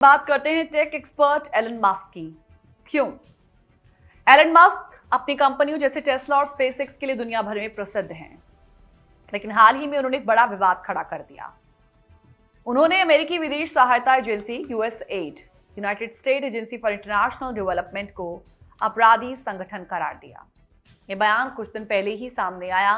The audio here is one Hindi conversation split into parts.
बात करते हैं टेक एक्सपर्ट एलन मस्क की। क्यों? एलन मस्क अपनी कंपनियों जैसे टेस्ला और स्पेसएक्स के लिए दुनिया भर में प्रसिद्ध हैं, लेकिन हाल ही में उन्होंने एक बड़ा विवाद खड़ा कर दिया। उन्होंने अमेरिकी विदेश सहायता agency USAID, United state agency for international development को अपराधी संगठन करार दिया। यह बयान कुछ दिन पहले ही सामने आया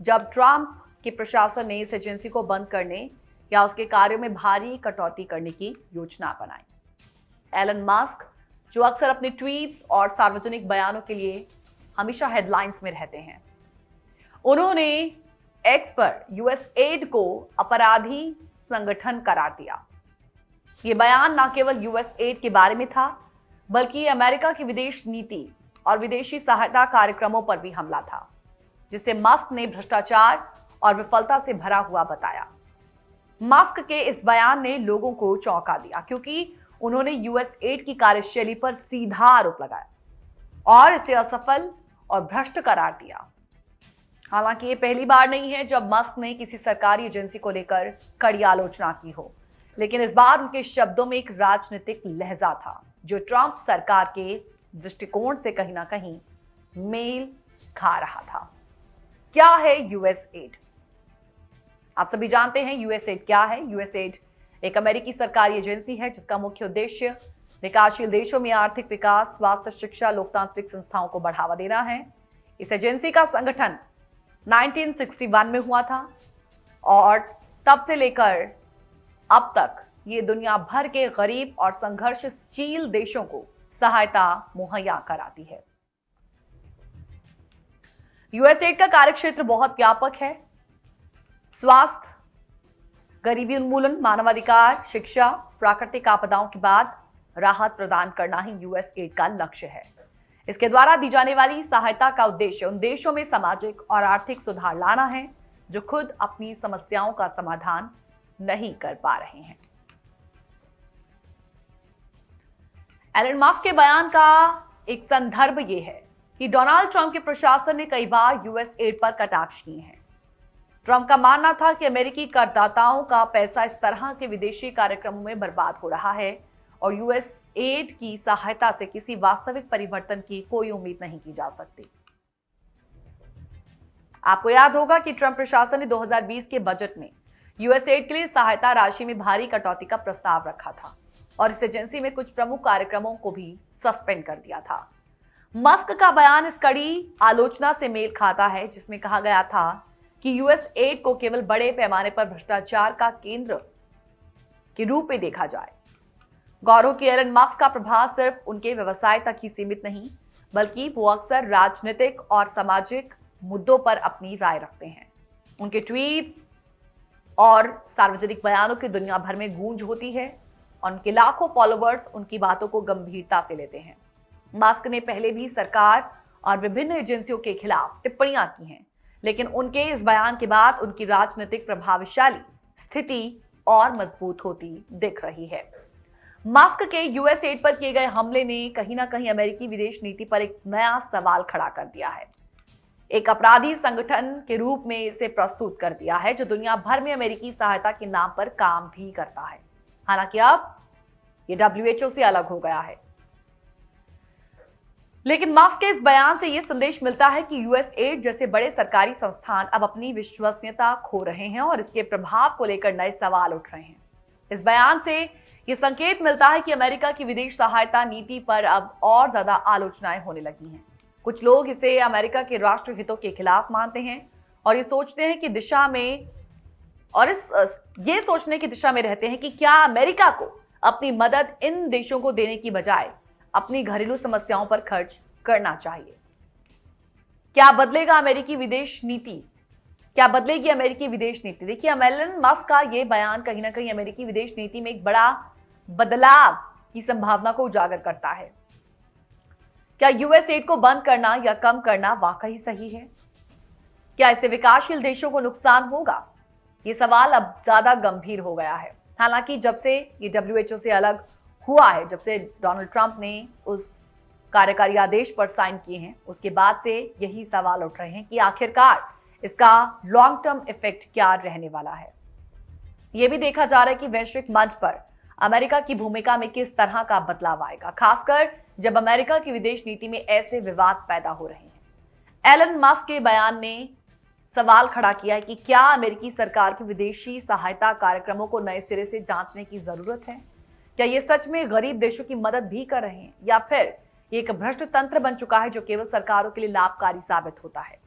जब ट्रंप के प्रशासन ने इस एजेंसी को बंद करने या उसके कार्यों में भारी कटौती करने की योजना बनाई। एलन मस्क, जो अक्सर अपने ट्वीट्स और सार्वजनिक बयानों के लिए हमेशा हेडलाइंस में रहते हैं, उन्होंने एक्स पर यूएसएड को अपराधी संगठन करार दिया। यह बयान न केवल यूएसएड के बारे में था, बल्कि अमेरिका की विदेश नीति और विदेशी सहायता कार्यक्रमों पर भी हमला था, जिसे मस्क ने भ्रष्टाचार और विफलता से भरा हुआ बताया। मस्क के इस बयान ने लोगों को चौंका दिया, क्योंकि उन्होंने यूएसएड की कार्यशैली पर सीधा आरोप लगाया और इसे असफल और भ्रष्ट करार दिया। हालांकि ये पहली बार नहीं है जब मस्क ने किसी सरकारी एजेंसी को लेकर कड़ी आलोचना की हो, लेकिन इस बार उनके शब्दों में एक राजनीतिक लहजा था जो ट्रंप सरकार के दृष्टिकोण से कहीं ना कहीं मेल खा रहा था। क्या है यूएसएड? आप सभी जानते हैं यूएसएड क्या है। यूएसएड एक अमेरिकी सरकारी एजेंसी है जिसका मुख्य उद्देश्य विकासशील देशों में आर्थिक विकास, स्वास्थ्य, शिक्षा, लोकतांत्रिक संस्थाओं को बढ़ावा देना है। इस एजेंसी का संगठन 1961 में हुआ था और तब से लेकर अब तक ये दुनिया भर के गरीब और संघर्षशील देशों को सहायता मुहैया कराती है। यूएसएड का कार्यक्षेत्र बहुत व्यापक है। स्वास्थ्य, गरीबी उन्मूलन, मानवाधिकार, शिक्षा, प्राकृतिक आपदाओं के बाद राहत प्रदान करना ही यूएसएड का लक्ष्य है। इसके द्वारा दी जाने वाली सहायता का उद्देश्य उन देशों में सामाजिक और आर्थिक सुधार लाना है जो खुद अपनी समस्याओं का समाधान नहीं कर पा रहे हैं। एलन मस्क के बयान का एक संदर्भ यह है कि डोनाल्ड ट्रंप के प्रशासन ने कई बार यूएसएड पर कटाक्ष किए हैं। ट्रंप का मानना था कि अमेरिकी करदाताओं का पैसा इस तरह के विदेशी कार्यक्रमों में बर्बाद हो रहा है और यूएसएड की सहायता से किसी वास्तविक परिवर्तन की कोई उम्मीद नहीं की जा सकती। आपको याद होगा कि ट्रंप प्रशासन ने 2020 के बजट में यूएसएड के लिए सहायता राशि में भारी कटौती का प्रस्ताव रखा था और इस एजेंसी में कुछ प्रमुख कार्यक्रमों को भी सस्पेंड कर दिया था। मस्क का बयान इस कड़ी आलोचना से मेल खाता है जिसमें कहा गया था कि यूएसएड को केवल बड़े पैमाने पर भ्रष्टाचार का केंद्र के रूप में देखा जाए। गौरव की एलन मस्क का प्रभाव सिर्फ उनके व्यवसाय तक ही सीमित नहीं, बल्कि वो अक्सर राजनीतिक और सामाजिक मुद्दों पर अपनी राय रखते हैं। उनके ट्वीट्स और सार्वजनिक बयानों की दुनिया भर में गूंज होती है और उनके लाखों फॉलोअर्स उनकी बातों को गंभीरता से लेते हैं। मस्क ने पहले भी सरकार और विभिन्न एजेंसियों के खिलाफ टिप्पणियां की हैं, लेकिन उनके इस बयान के बाद उनकी राजनीतिक प्रभावशाली स्थिति और मजबूत होती दिख रही है। मस्क के यूएसएड पर किए गए हमले ने कहीं ना कहीं अमेरिकी विदेश नीति पर एक नया सवाल खड़ा कर दिया है। एक अपराधी संगठन के रूप में इसे प्रस्तुत कर दिया है जो दुनिया भर में अमेरिकी सहायता के नाम पर काम भी करता है। हालांकि अब ये डब्ल्यूएचओ से अलग हो गया है, लेकिन मस्क के इस बयान से यह संदेश मिलता है कि यूएसएड जैसे बड़े सरकारी संस्थान अब अपनी विश्वसनीयता खो रहे हैं और इसके प्रभाव को लेकर नए सवाल उठ रहे हैं। इस बयान से यह संकेत मिलता है कि अमेरिका की विदेश सहायता नीति पर अब और ज्यादा आलोचनाएं होने लगी हैं। कुछ लोग इसे अमेरिका के राष्ट्र हितों के खिलाफ मानते हैं और ये सोचने की दिशा में रहते हैं कि क्या अमेरिका को अपनी मदद इन देशों को देने की बजाय अपनी घरेलू समस्याओं पर खर्च करना चाहिए। क्या बदलेगा अमेरिकी विदेश नीति? क्या बदलेगी अमेरिकी विदेश नीति? देखिए, एलन मस्क का यह बयान कहीं ना कहीं अमेरिकी विदेश नीति में एक बड़ा बदलाव की संभावना को उजागर करता है। क्या यूएसएड को बंद करना या कम करना वाकई सही है? क्या इससे विकासशील देशों को नुकसान होगा? ये सवाल अब ज्यादा गंभीर हो गया है। हालांकि जब से ये डब्ल्यूएचओ से अलग हुआ है, जब से डोनाल्ड ट्रंप ने उस कार्यकारी आदेश पर साइन किए हैं, उसके बाद से यही सवाल उठ रहे हैं कि आखिरकार इसका लॉन्ग टर्म इफेक्ट क्या रहने वाला है। यह भी देखा जा रहा है कि वैश्विक मंच पर अमेरिका की भूमिका में किस तरह का बदलाव आएगा, खासकर जब अमेरिका की विदेश नीति में ऐसे विवाद पैदा हो रहे हैं। एलन मस्क के बयान ने सवाल खड़ा किया है कि क्या अमेरिकी सरकार के विदेशी सहायता कार्यक्रमों को नए सिरे से जांचने की जरूरत है। क्या ये सच में गरीब देशों की मदद भी कर रहे हैं या फिर ये एक भ्रष्ट तंत्र बन चुका है जो केवल सरकारों के लिए लाभकारी साबित होता है।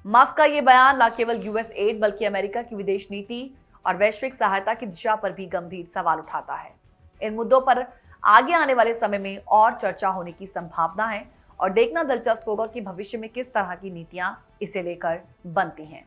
मस्क का ये बयान न केवल यूएस एड बल्कि अमेरिका की विदेश नीति और वैश्विक सहायता की दिशा पर भी गंभीर सवाल उठाता है। इन मुद्दों पर आगे आने वाले समय में और चर्चा होने की संभावना है और देखना दिलचस्प होगा कि भविष्य में किस तरह की नीतियां इसे लेकर बनती हैं।